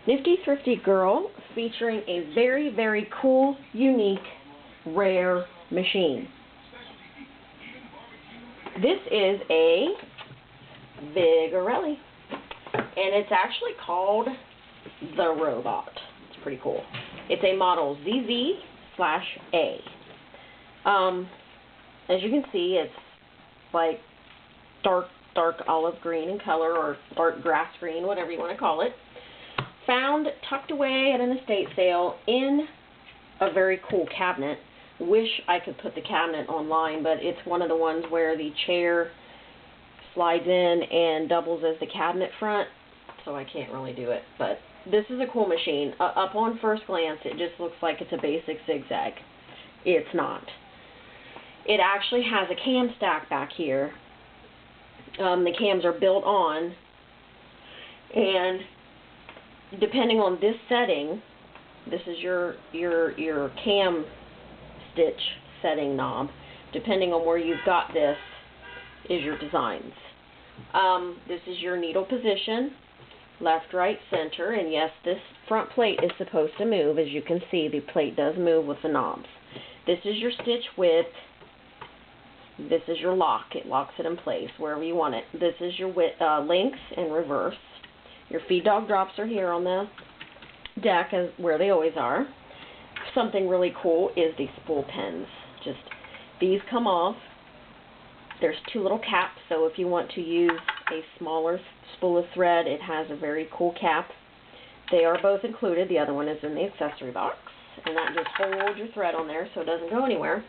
Nifty Thrifty Girl, featuring a very, very cool, unique, rare machine. This is a VIGORELLI, and it's actually called the Robot. It's pretty cool. It's a model ZZ/A. As you can see, it's like dark olive green in color, or dark grass green, whatever you want to call it. Found tucked away at an estate sale in a very cool cabinet. Wish I could put the cabinet online, but it's one of the ones where the chair slides in and doubles as the cabinet front, so I can't really do it. But this is a cool machine. Up on first glance, it just looks like it's a basic zigzag. It's not. It actually has a cam stack back here. The cams are built on, and depending on this setting, this is your cam stitch setting knob. Depending on where you've got this is your designs. This is your needle position, left, right, center, and yes, this front plate is supposed to move. As you can see, the plate does move with the knobs. This is your stitch width. This is your lock. It locks it in place wherever you want it. This is your length and reverse. Your feed dog drops are here on the deck, as where they always are. Something really cool is these spool pins. Just these come off. There's two little caps, so if you want to use a smaller spool of thread, it has a very cool cap. They are both included. The other one is in the accessory box, and that just holds your thread on there so it doesn't go anywhere.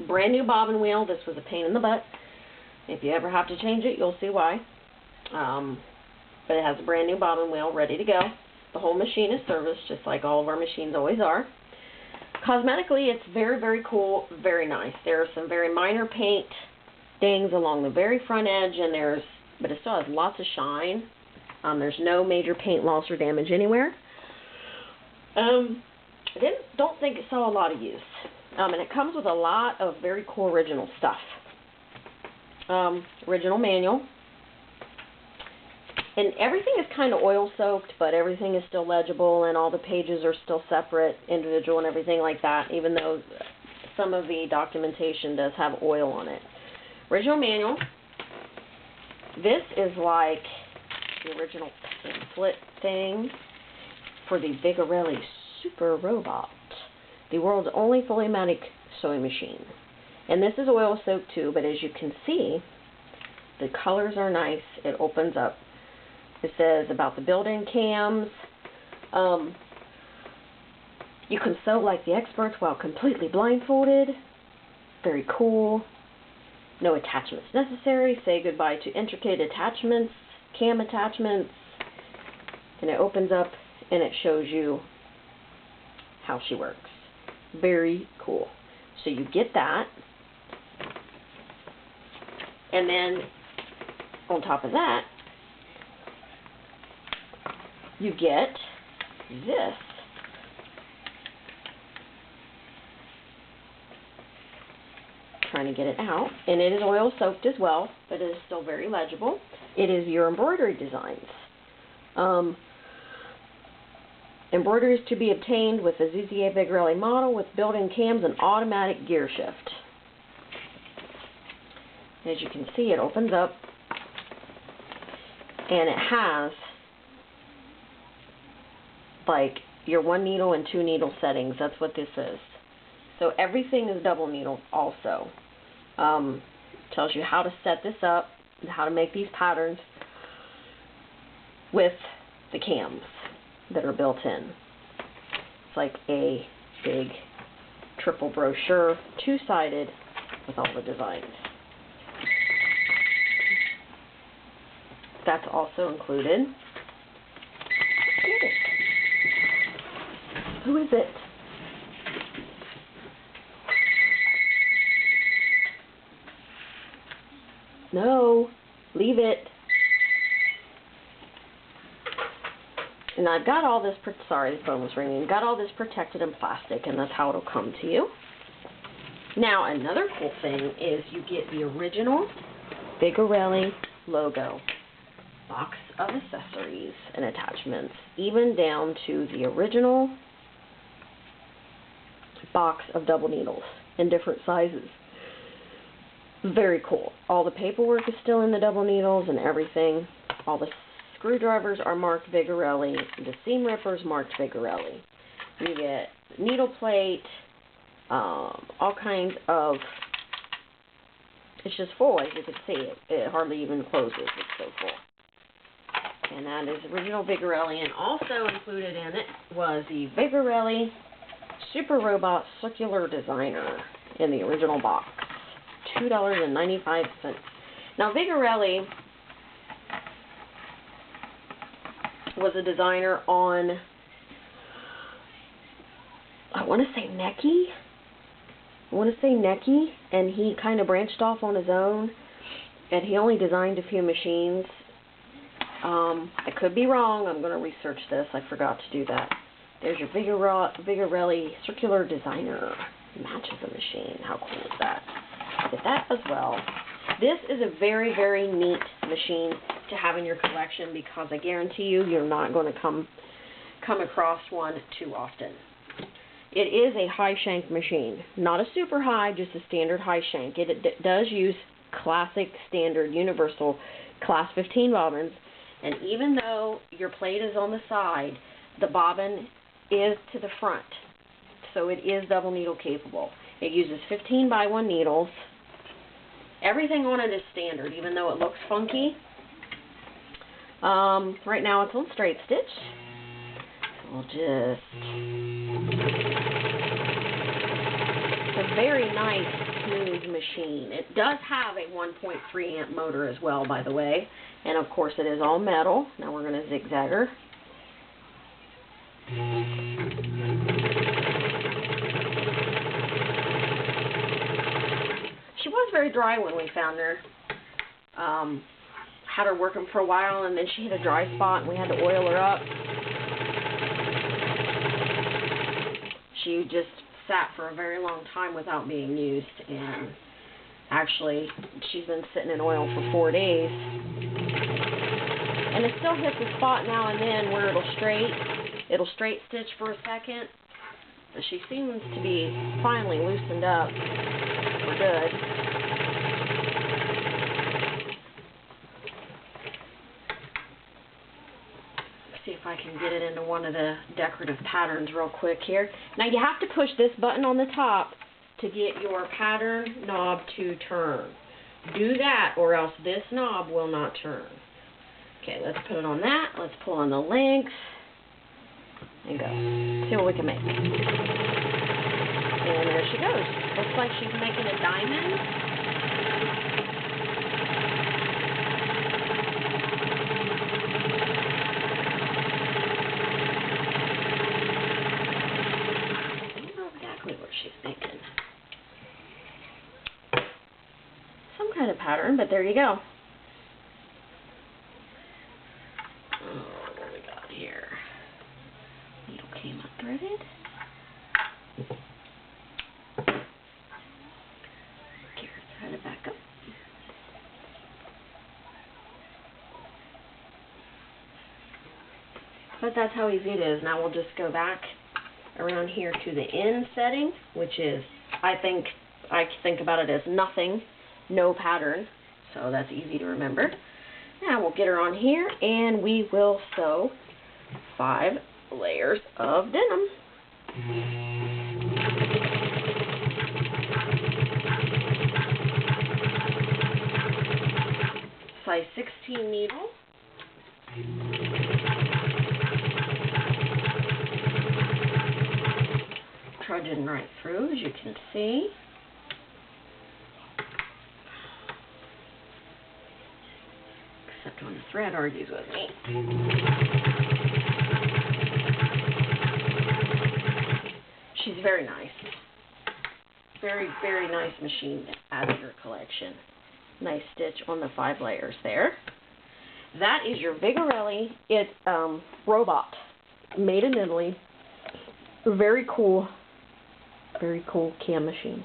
Brand new bobbin wheel. This was a pain in the butt. If you ever have to change it, you'll see why. But it has a brand new bobbin wheel ready to go. The whole machine is serviced, just like all of our machines always are. Cosmetically, it's very, very cool, very nice. There are some very minor paint dings along the very front edge, but it still has lots of shine. There's no major paint loss or damage anywhere. I don't think it saw a lot of use. And it comes with a lot of very cool original stuff. Original manual. And everything is kind of oil soaked, but everything is still legible, and all the pages are still separate, individual, and everything like that, even though some of the documentation does have oil on it. Original manual. This is like the original pamphlet thing for the VIGORELLI Super Robot, the world's only fully automatic sewing machine. And this is oil soaked too, but as you can see, the colors are nice. It opens up. It says about the built-in cams. You can sew like the experts while completely blindfolded. Very cool. No attachments necessary. Say goodbye to intricate attachments, cam attachments. And it opens up and it shows you how she works. Very cool. So you get that. And then on top of that, you get this. Trying to get it out. And it is oil soaked as well, but it is still very legible. It is your embroidery designs. Embroidery is to be obtained with a ZZ VIGORELLI model with built-in cams and automatic gear shift. As you can see, it opens up, and it has like your 1 needle and 2 needle settings. That's what this is. So everything is double needle also. Tells you how to set this up and how to make these patterns with the cams that are built in. It's like a big triple brochure, two-sided, with all the designs. That's also included. Who is it? No, leave it. And I've got all this, sorry, the phone was ringing. Got all this protected in plastic, and that's how it'll come to you. Now, another cool thing is you get the original VIGORELLI logo box of accessories. and attachments, even down to the original box of double needles in different sizes. Very cool. All the paperwork is still in the double needles and everything. All the screwdrivers are marked Vigorelli. The seam rippers marked Vigorelli. You get needle plate, all kinds of. It's just full, as you can see. It hardly even closes. It's so full. And that is original Vigorelli. And also included in it was the Vigorelli Super Robot Circular Designer in the original box. $2.95. Now, Vigorelli was a designer on, I want to say Necky, and he kind of branched off on his own, and he only designed a few machines. I could be wrong. I'm going to research this. I forgot to do that. There's your Vigorelli Circular Designer. Matches a machine. How cool is that? Get that as well. This is a very, very neat machine to have in your collection because I guarantee you're not going to come across one too often. It is a high shank machine. Not a super high, just a standard high shank. It does use classic, standard, universal class 15 bobbins. And even though your plate is on the side, the bobbin is to the front. So it is double needle capable. It uses 15 by 1 needles. Everything on it is standard, even though it looks funky. Right now it's on straight stitch. So we'll just... It's a very nice, smooth machine. It does have a 1.3 amp motor as well, by the way. And of course it is all metal. Now we're going to zigzag her. She was very dry when we found her. Had her working for a while, and then she hit a dry spot, and we had to oil her up. She just sat for a very long time without being used, and actually, she's been sitting in oil for 4 days. And it still hits a spot now and then where it'll straight stitch for a second, but she seems to be finally loosened up for good. See if I can get it into one of the decorative patterns real quick here. Now you have to push this button on the top to get your pattern knob to turn. Do that or else this knob will not turn. Okay, let's put it on that. Let's pull on the links and go. See what we can make. And there she goes. Looks like she's making a diamond. She's making some kind of pattern, but there you go. Oh, what do we got here? Needle came unthreaded. Here, thread it back up. But that's how easy it is. Now we'll just go back around here to the end setting, which is, I think about it as nothing, no pattern, so that's easy to remember. Now we'll get her on here and we will sew 5 layers of denim. Size 16 needle. Trudging right through, as you can see. Except when the thread argues with me. She's very nice. Very, very nice machine to add to your collection. Nice stitch on the 5 layers there. That is your Vigorelli. It's robot, made in Italy. Very cool cam machine.